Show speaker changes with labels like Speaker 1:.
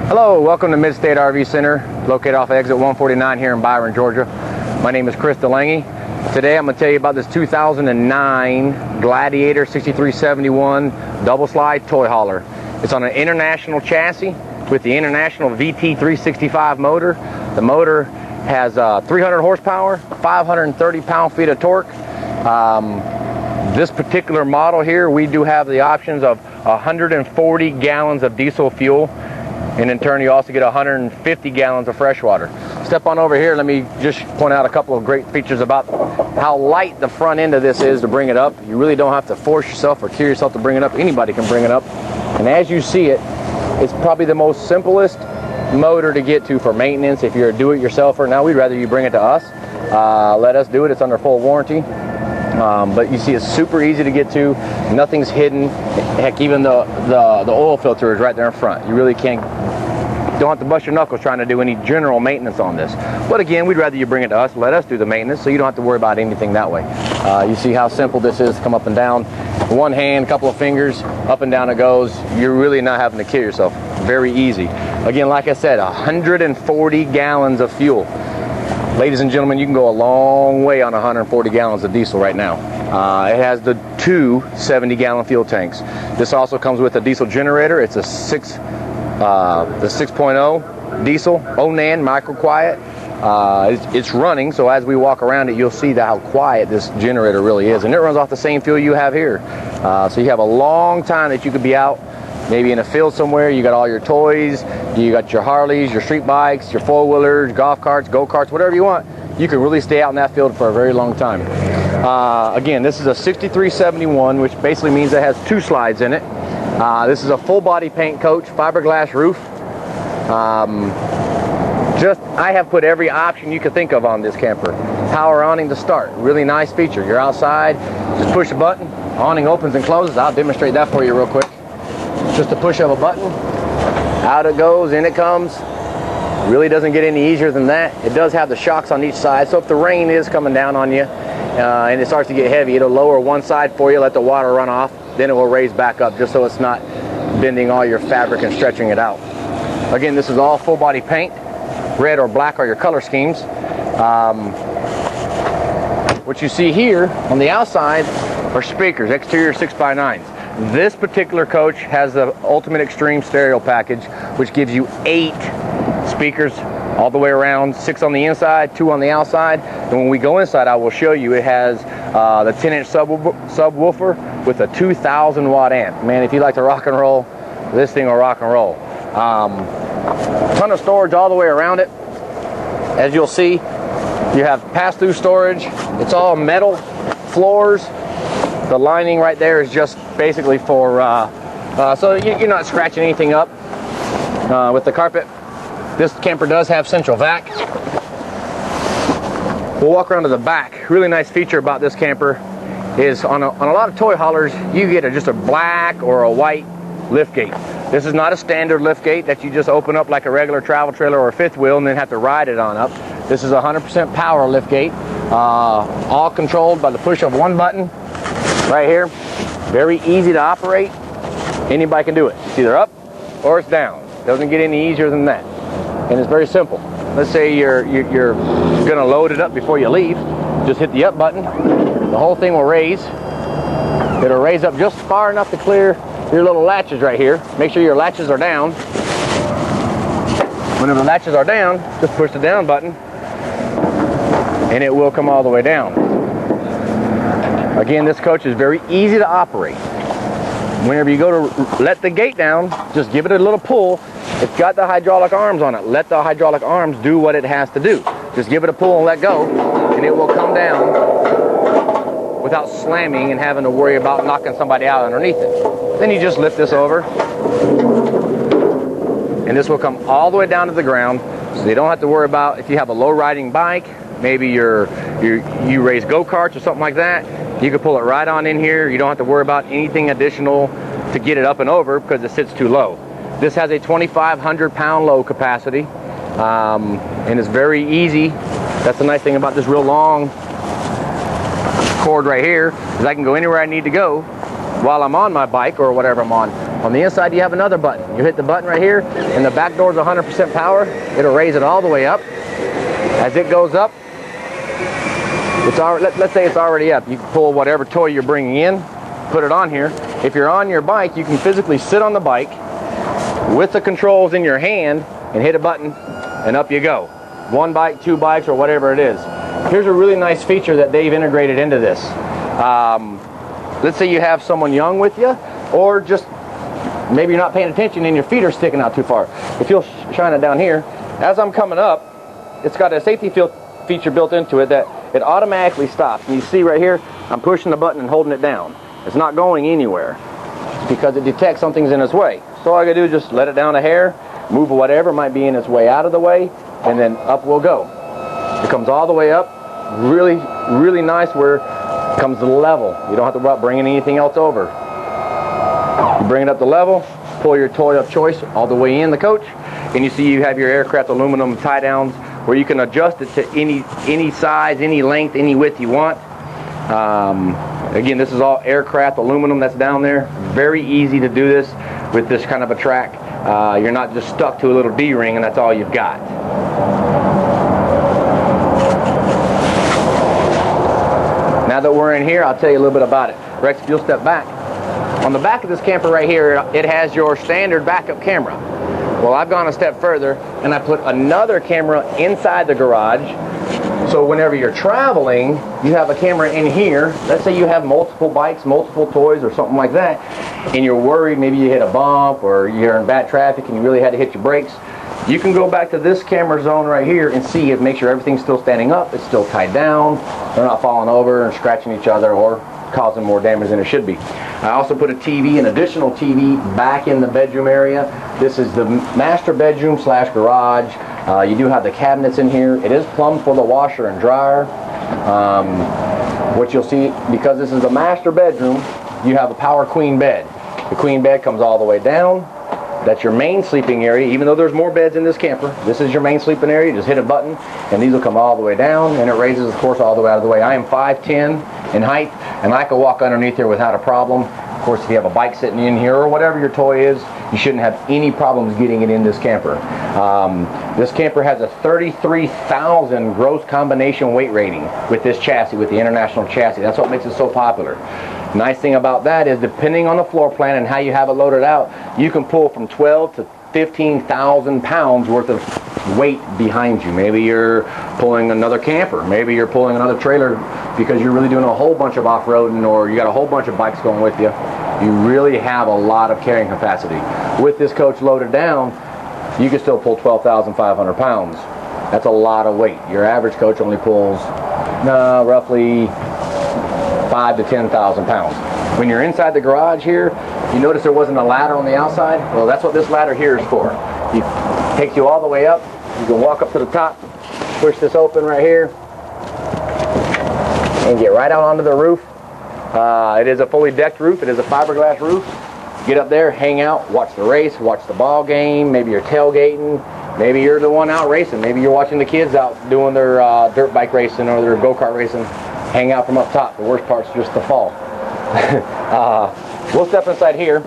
Speaker 1: Hello, welcome to Mid-State RV Center, located off exit 149 here in Byron, Georgia. My name is Chris DeLange. Today I'm going to tell you about this 2009 Gladiator 6371 double slide toy hauler. It's on an international chassis with the international VT365 motor. The motor has 300 horsepower, 530 pound-feet of torque. This particular model here, we do have the options of 140 gallons of diesel fuel, and in turn you also get 150 gallons of fresh water. Step on over here, let me just point out a couple of great features about how light the front end of this is to bring it up. You really don't have to force yourself or cure yourself to bring it up. Anybody can bring it up. And as you see it, it's probably the most simplest motor to get to for maintenance if you're a do-it-yourselfer. Now we'd rather you bring it to us. Let us do it. It's under full warranty. But you see it's super easy to get to. Nothing's hidden. Heck, even the oil filter is right there in front. You really don't have to bust your knuckles trying to do any general maintenance on this. But again, we'd rather you bring it to us, let us do the maintenance, so you don't have to worry about anything that way. You see how simple this is to come up and down. One hand, a couple of fingers, up and down it goes. You're really not having to kill yourself. Very easy. Again, like I said, 140 gallons of fuel. Ladies and gentlemen, you can go a long way on 140 gallons of diesel right now. It has the two 70-gallon fuel tanks. This also comes with a diesel generator. It's a 6.0 diesel, Onan micro quiet. It's running, so as we walk around it, you'll see how quiet this generator really is. And it runs off the same fuel you have here. So you have a long time that you could be out, maybe in a field somewhere. You got all your toys, you got your Harleys, your street bikes, your four-wheelers, golf carts, go-karts, whatever you want. You can really stay out in that field for a very long time. Again, this is a 6371, which basically means it has two slides in it. This is a full body paint coach, fiberglass roof. I have put every option you could think of on this camper. Power awning to start, really nice feature. You're outside, just push a button, awning opens and closes. I'll demonstrate that for you real quick. Just a push of a button, out it goes, in it comes. Really doesn't get any easier than that. It does have the shocks on each side, so if the rain is coming down on you and it starts to get heavy, it'll lower one side for you, let the water run off, then it will raise back up just so it's not bending all your fabric and stretching it out. Again, this is all full body paint. Red or black are your color schemes. What you see here on the outside are speakers, exterior 6x9s. This particular coach has the Ultimate Extreme stereo package, which gives you 8 speakers all the way around, 6 on the inside, 2 on the outside. And when we go inside, I will show you, it has the 10-inch subwoofer with a 2,000 watt amp. Man, if you like to rock and roll, this thing will rock and roll. Ton of storage all the way around it. As you'll see, you have pass-through storage. It's all metal floors. The lining right there is just basically for so you're not scratching anything up with the carpet. This camper does have central vac. We'll walk around to the back. Really nice feature about this camper is on a lot of toy haulers, you get just a black or a white lift gate. This is not a standard lift gate that you just open up like a regular travel trailer or a fifth wheel and then have to ride it on up. This is a 100% power lift gate, all controlled by the push of one button right here. Very easy to operate. Anybody can do it. It's either up or it's down. Doesn't get any easier than that. And it's very simple. Let's say you're gonna load it up before you leave. Just hit the up button. The whole thing will raise. It'll raise up just far enough to clear your little latches right here. Make sure your latches are down. When the latches are down, just push the down button and it will come all the way down. Again, this coach is very easy to operate. Whenever you go to let the gate down, just give it a little pull. It's got the hydraulic arms on it. Let the hydraulic arms do what it has to do. Just give it a pull and let go, and it will come down without slamming and having to worry about knocking somebody out underneath it. Then you just lift this over, and this will come all the way down to the ground, so you don't have to worry about if you have a low-riding bike, maybe you race go-karts or something like that, you can pull it right on in here. You don't have to worry about anything additional to get it up and over because it sits too low. This has a 2,500 pound load capacity, and it's very easy. That's the nice thing about this real long cord right here, is I can go anywhere I need to go while I'm on my bike or whatever I'm on. On the inside, you have another button. You hit the button right here, and the back door is 100% power. It'll raise it all the way up. As it goes up, it's already, let's say it's already up. You can pull whatever toy you're bringing in, put it on here. If you're on your bike, you can physically sit on the bike with the controls in your hand and hit a button, and up you go. One bike, two bikes, or whatever it is. Here's a really nice feature that they've integrated into this. Let's say you have someone young with you, or just maybe you're not paying attention and your feet are sticking out too far. If you'll shine it down here, as I'm coming up, it's got a safety feature built into it that it automatically stops. And you see right here, I'm pushing the button and holding it down. It's not going anywhere because it detects something's in its way. So all I gotta do is just let it down a hair, move whatever might be in its way out of the way, and then up we'll go. It comes all the way up, really, really nice where it comes to the level. You don't have to worry about bringing anything else over. You bring it up to level, pull your toy of choice all the way in the coach, and you see you have your aircraft aluminum tie downs where you can adjust it to any size, any length, any width you want. Again, this is all aircraft aluminum that's down there. Very easy to do this with this kind of a track. You're not just stuck to a little D-ring and that's all you've got. Now that we're in here, I'll tell you a little bit about it. Rex, if you'll step back. On the back of this camper right here, it has your standard backup camera. Well, I've gone a step further and I put another camera inside the garage. So whenever you're traveling, you have a camera in here. Let's say you have multiple bikes, multiple toys or something like that, and you're worried maybe you hit a bump or you're in bad traffic and you really had to hit your brakes. You can go back to this camera zone right here and see it, make sure everything's still standing up, it's still tied down, they're not falling over and scratching each other or causing more damage than it should be. I also put a TV, an additional TV, back in the bedroom area. This is the master bedroom slash garage. You do have the cabinets in here. It is plumbed for the washer and dryer. What you'll see, because this is the master bedroom, you have a power queen bed. The queen bed comes all the way down. That's your main sleeping area. Even though there's more beds in this camper, this is your main sleeping area. Just hit a button and these will come all the way down, and it raises, of course, all the way out of the way. I am 5'10" in height and I can walk underneath here without a problem. Of course, if you have a bike sitting in here or whatever your toy is, you shouldn't have any problems getting it in this camper. This camper has a 33,000 gross combination weight rating with this chassis, with the International chassis. That's what makes it so popular. Nice thing about that is, depending on the floor plan and how you have it loaded out, you can pull from 12 to 15,000 pounds worth of weight behind you. Maybe you're pulling another camper, maybe you're pulling another trailer because you're really doing a whole bunch of off-roading, or you got a whole bunch of bikes going with you. You really have a lot of carrying capacity. With this coach loaded down, you can still pull 12,500 pounds. That's a lot of weight. Your average coach only pulls roughly 5 to 10,000 pounds. When you're inside the garage here, you notice there wasn't a ladder on the outside. Well, that's what this ladder here is for. It takes you all the way up. You can walk up to the top, push this open right here, and get right out onto the roof. It is a fully decked roof. It is a fiberglass roof. Get up there, hang out, watch the race, watch the ball game. Maybe you're tailgating. Maybe you're the one out racing. Maybe you're watching the kids out doing their dirt bike racing or their go-kart racing. Hang out from up top. The worst part's just the fall. We'll step inside here.